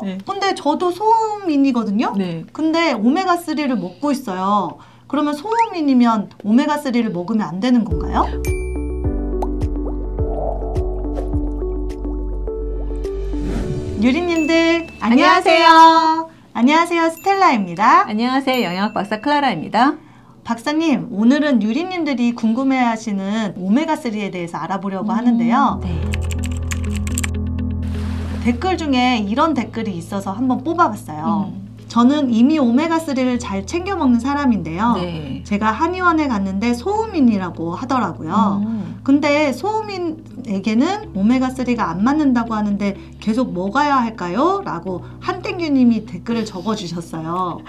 네. 근데 저도 소음인이거든요? 네. 근데 오메가3를 먹고 있어요. 그러면 소음인이면 오메가3를 먹으면 안 되는 건가요? 유리님들 안녕하세요. 안녕하세요. 스텔라입니다. 안녕하세요. 영양학 박사 클라라입니다. 박사님, 오늘은 유리님들이 궁금해하시는 오메가3에 대해서 알아보려고 하는데요. 네. 댓글 중에 이런 댓글이 있어서 한번 뽑아봤어요. 저는 이미 오메가3를 잘 챙겨 먹는 사람인데요. 네. 제가 한의원에 갔는데 소음인이라고 하더라고요. 근데 소음인에게는 오메가3가 안 맞는다고 하는데 계속 먹어야 할까요? 라고 한땡규님이 댓글을 적어주셨어요.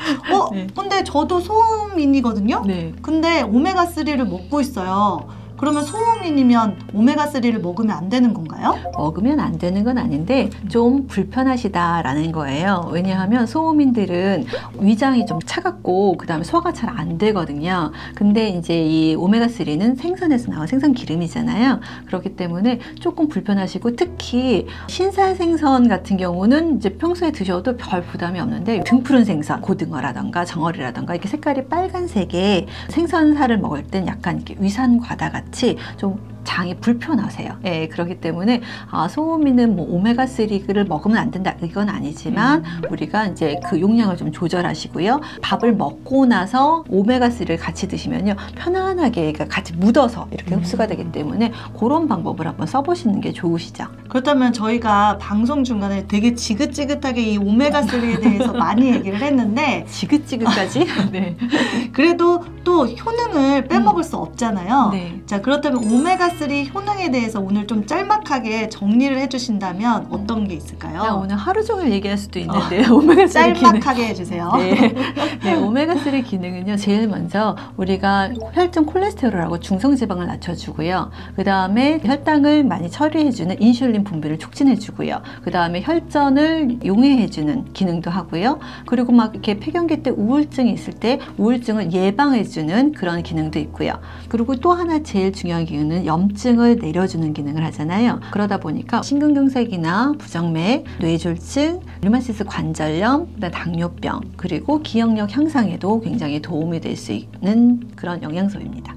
네. 근데 저도 소음인이거든요? 네. 근데 오메가3를 먹고 있어요. 그러면 소음인이면 오메가3를 먹으면 안 되는 건가요? 먹으면 안 되는 건 아닌데 좀 불편하시다라는 거예요. 왜냐하면 소음인들은 위장이 좀 차갑고 그 다음에 소화가 잘 안 되거든요. 근데 이제 이 오메가3는 생선에서 나온 생선 기름이잖아요. 그렇기 때문에 조금 불편하시고 특히 신살 생선 같은 경우는 이제 평소에 드셔도 별 부담이 없는데 등푸른 생선, 고등어라던가 정어리라던가 이렇게 색깔이 빨간색의 생선살을 먹을 땐 약간 이렇게 위산 과다 같이 좀 장이 불편하세요. 예, 그렇기 때문에 소음인은 뭐 오메가3를 먹으면 안 된다 이건 아니지만 우리가 이제 그 용량을 좀 조절하시고요. 밥을 먹고 나서 오메가3를 같이 드시면요 편안하게 같이 묻어서 이렇게 흡수가 되기 때문에 그런 방법을 한번 써보시는 게 좋으시죠. 그렇다면 저희가 방송 중간에 되게 지긋지긋하게 이 오메가3에 대해서 많이 얘기를 했는데 지긋지긋까지? 네. 그래도 또 효능을 빼먹을 수 없잖아요. 네. 자, 그렇다면 오메가3 효능에 대해서 오늘 좀 짤막하게 정리를 해주신다면 어떤 게 있을까요? 오늘 하루 종일 얘기할 수도 있는데 오메가3 짤막하게 해주세요. 네. 네, 오메가3 기능은요. 제일 먼저 우리가 혈중 콜레스테롤하고 중성지방을 낮춰주고요. 그 다음에 혈당을 많이 처리해주는 인슐린 분비를 촉진해주고요. 그 다음에 혈전을 용해해주는 기능도 하고요. 그리고 막 이렇게 폐경기 때 우울증이 있을 때 우울증을 예방해주는 그런 기능도 있고요. 그리고 또 하나 제일 중요한 기능은 염증을 내려주는 기능을 하잖아요. 그러다 보니까 심근경색이나 부정맥, 뇌졸중, 류마티스 관절염, 당뇨병, 그리고 기억력 향상에도 굉장히 도움이 될 수 있는 그런 영양소입니다.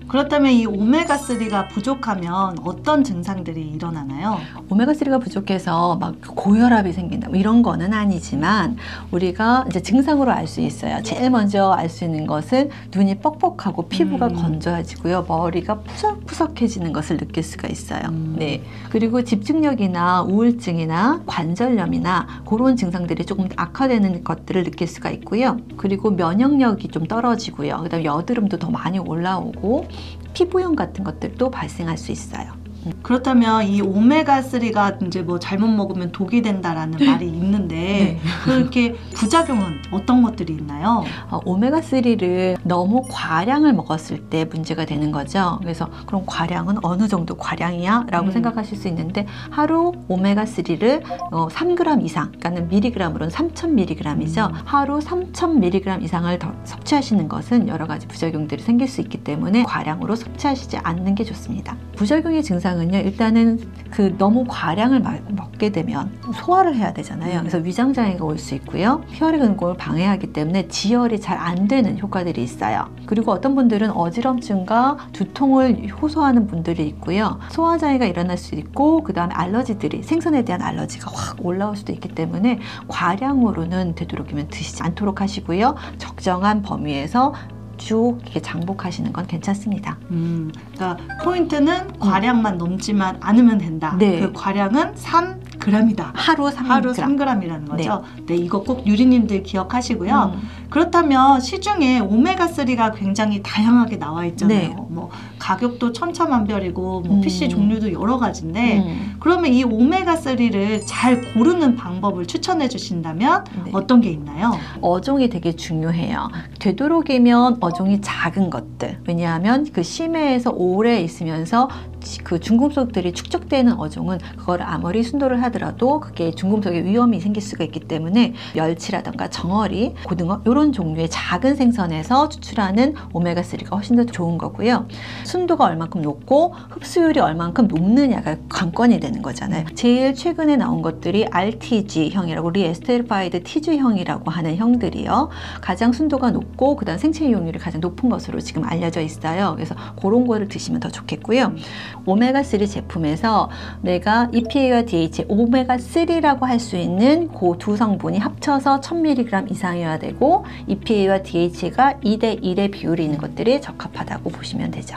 그렇다면 이 오메가3가 부족하면 어떤 증상들이 일어나나요? 오메가3가 부족해서 막 고혈압이 생긴다 뭐 이런 거는 아니지만 우리가 이제 증상으로 알 수 있어요. 제일 먼저 알 수 있는 것은 눈이 뻑뻑하고 피부가 건조해지고요. 머리가 푸석푸석해지는 것을 느낄 수가 있어요. 네. 그리고 집중력이나 우울증이나 관절염이나 그런 증상들이 조금 악화되는 것들을 느낄 수가 있고요. 그리고 면역력이 좀 떨어지고요. 그다음에 여드름도 더 많이 올라오고 피부염 같은 것들도 발생할 수 있어요. 그렇다면 이 오메가3가 이제 뭐 잘못 먹으면 독이 된다라는 말이 있는데 네. 그렇게 부작용은 어떤 것들이 있나요? 오메가3를 너무 과량을 먹었을 때 문제가 되는 거죠. 그래서 그럼 과량은 어느 정도 과량이야? 라고 생각하실 수 있는데 하루 오메가3를 3g 이상, 그러니까 밀리그램으로는 3000mg이죠. 하루 3000mg 이상을 더 섭취하시는 것은 여러 가지 부작용들이 생길 수 있기 때문에 과량으로 섭취하시지 않는 게 좋습니다. 부작용의 증상은요, 일단은 그 너무 과량을 먹게 되면 소화를 해야 되잖아요. 그래서 위장장애가 올 수 있고요. 혈액 응고를 방해하기 때문에 지혈이 잘 안 되는 효과들이 있어요. 그리고 어떤 분들은 어지럼증과 두통을 호소하는 분들이 있고요. 소화장애가 일어날 수 있고 그 다음에 알러지들이 생선에 대한 알러지가 확 올라올 수도 있기 때문에 과량으로는 되도록이면 드시지 않도록 하시고요. 적정한 범위에서 쭉 이렇게 장복하시는 건 괜찮습니다. 그러니까 포인트는 과량만 넘지만 않으면 된다. 네. 그 과량은 3g이다. 하루 3g. 하루 3g이라는 거죠. 네, 이거 꼭 유리님들 기억하시고요. 그렇다면 시중에 오메가3가 굉장히 다양하게 나와 있잖아요. 네. 뭐 가격도 천차만별이고 뭐 PC 종류도 여러 가지인데 그러면 이 오메가3를 잘 고르는 방법을 추천해 주신다면 네. 어떤 게 있나요? 어종이 되게 중요해요. 되도록이면 어종이 작은 것들. 왜냐하면 그 심해에서 오래 있으면서 그 중금속들이 축적되는 어종은 그걸 아무리 순도를 하더라도 그게 중금속에 위험이 생길 수가 있기 때문에 멸치라던가 정어리, 고등어 이런 종류의 작은 생선에서 추출하는 오메가3가 훨씬 더 좋은 거고요. 순도가 얼만큼 높고 흡수율이 얼만큼 높느냐가 관건이 되는 거잖아요. 제일 최근에 나온 것들이 RTG형이라고 리에스테리파이드 티즈형이라고 하는 형들이요. 가장 순도가 높고 그다음 생체 이용률이 가장 높은 것으로 지금 알려져 있어요. 그래서 그런 거를 드시면 더 좋겠고요. 오메가3 제품에서 내가 EPA와 DHA, 오메가3라고 할 수 있는 그 두 성분이 합쳐서 1000mg 이상이어야 되고 EPA와 DHA가 2대1의 비율이 있는 것들이 적합하다고 보시면 되죠.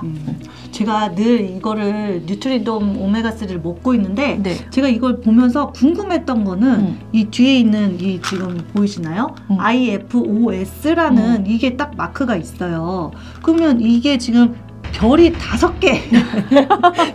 제가 늘 이거를 뉴트리돔 오메가3를 먹고 있는데 네. 제가 이걸 보면서 궁금했던 거는 이 뒤에 있는 이 지금 보이시나요? IFOS라는 이게 딱 마크가 있어요. 그러면 이게 지금 별이 5개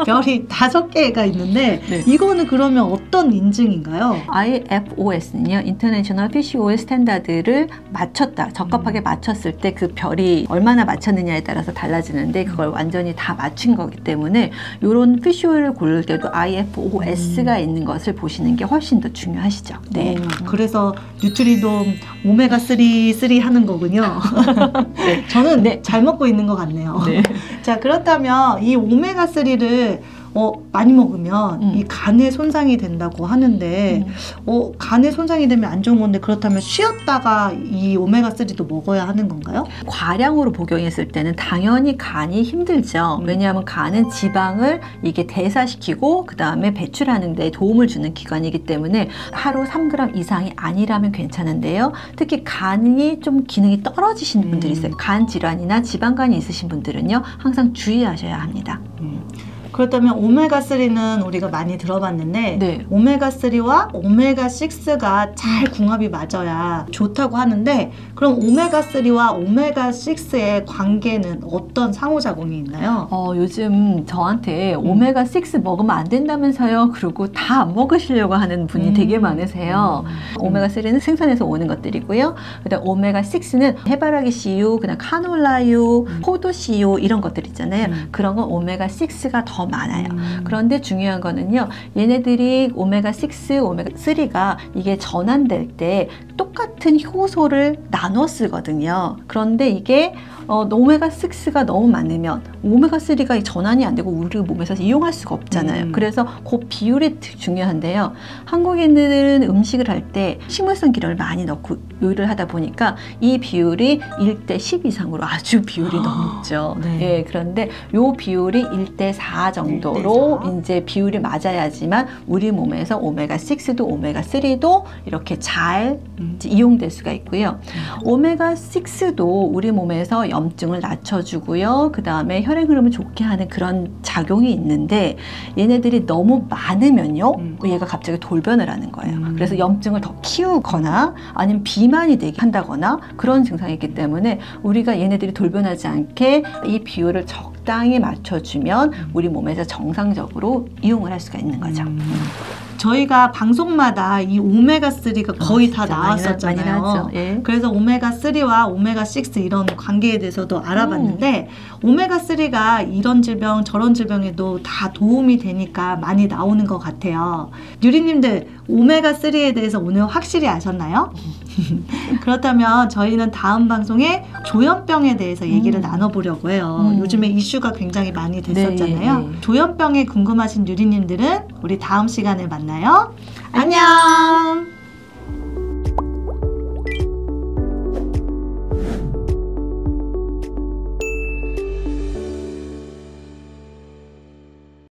별이 5개가 있는데 네. 이거는 그러면 어떤 인증인가요? IFOS는요, International Fish Oil 스탠다드를 맞췄다, 적합하게 맞췄을 때 그 별이 얼마나 맞췄느냐에 따라서 달라지는데 그걸 완전히 다 맞춘 거기 때문에 이런 피쉬 오일을 고를 때도 IFOS가 있는 것을 보시는 게 훨씬 더 중요하시죠. 네. 그래서 뉴트리돔 오메가3 하는 거군요. 네. 저는 네. 잘 먹고 있는 것 같네요. 네. 자, 그렇다면 이 오메가3를 많이 먹으면 이 간에 손상이 된다고 하는데 간에 손상이 되면 안 좋은 건데 그렇다면 쉬었다가 이 오메가3도 먹어야 하는 건가요? 과량으로 복용했을 때는 당연히 간이 힘들죠. 왜냐하면 간은 지방을 이게 대사시키고 그 다음에 배출하는 데 도움을 주는 기관이기 때문에 하루 3g 이상이 아니라면 괜찮은데요. 특히 간이 좀 기능이 떨어지신 분들이 있어요. 간 질환이나 지방간이 있으신 분들은요, 항상 주의하셔야 합니다. 그렇다면 오메가3는 우리가 많이 들어봤는데 네. 오메가3와 오메가6가 잘 궁합이 맞아야 좋다고 하는데 그럼 오메가3와 오메가6의 관계는 어떤 상호작용이 있나요? 요즘 저한테 오메가6 먹으면 안 된다면서요. 그리고 다 안 먹으시려고 하는 분이 되게 많으세요. 오메가3는 생선에서 오는 것들이고요. 그다음 오메가6는 해바라기 씨유, 그다음 카놀라유, 포도 씨유 이런 것들 있잖아요. 그런 건 오메가6가 더 많아요. 그런데 중요한 거는요, 얘네들이 오메가6, 오메가3가 이게 전환될 때 똑같은 효소를 나눠 쓰거든요. 그런데 이게 오메가6가 너무 많으면 오메가3가 전환이 안 되고 우리 몸에서 이용할 수가 없잖아요. 그래서 그 비율이 중요한데요. 한국인들은 음식을 할 때 식물성 기름을 많이 넣고 요리를 하다 보니까 이 비율이 1대10 이상으로 아주 비율이 너무 높죠. 네. 예, 그런데 요 비율이 1대4 정도로 1대4. 이제 비율이 맞아야지만 우리 몸에서 오메가6도 오메가3도 이렇게 잘 이용될 수가 있고요. 오메가6도 우리 몸에서 염증을 낮춰주고요. 그 다음에 혈액 흐름을 좋게 하는 그런 작용이 있는데 얘네들이 너무 많으면요, 얘가 갑자기 돌변을 하는 거예요. 그래서 염증을 더 키우거나 아니면 비만이 되게 한다거나 그런 증상이 있기 때문에 우리가 얘네들이 돌변하지 않게 이 비율을 적당히 맞춰주면 우리 몸에서 정상적으로 이용을 할 수가 있는 거죠. 저희가 방송마다 이 오메가3가 거의 다 나왔었잖아요. 많이 나왔죠. 예. 그래서 오메가3와 오메가6 이런 관계에 대해서도 알아봤는데 오메가3가 이런 질병 저런 질병에도 다 도움이 되니까 많이 나오는 것 같아요. 유리님들 오메가3에 대해서 오늘 확실히 아셨나요? 그렇다면 저희는 다음 방송에 조현병에 대해서 얘기를 나눠보려고 해요. 요즘에 이슈가 굉장히 많이 됐었잖아요. 네. 조현병에 궁금하신 유리님들은 우리 다음 시간에 만나요. 안녕!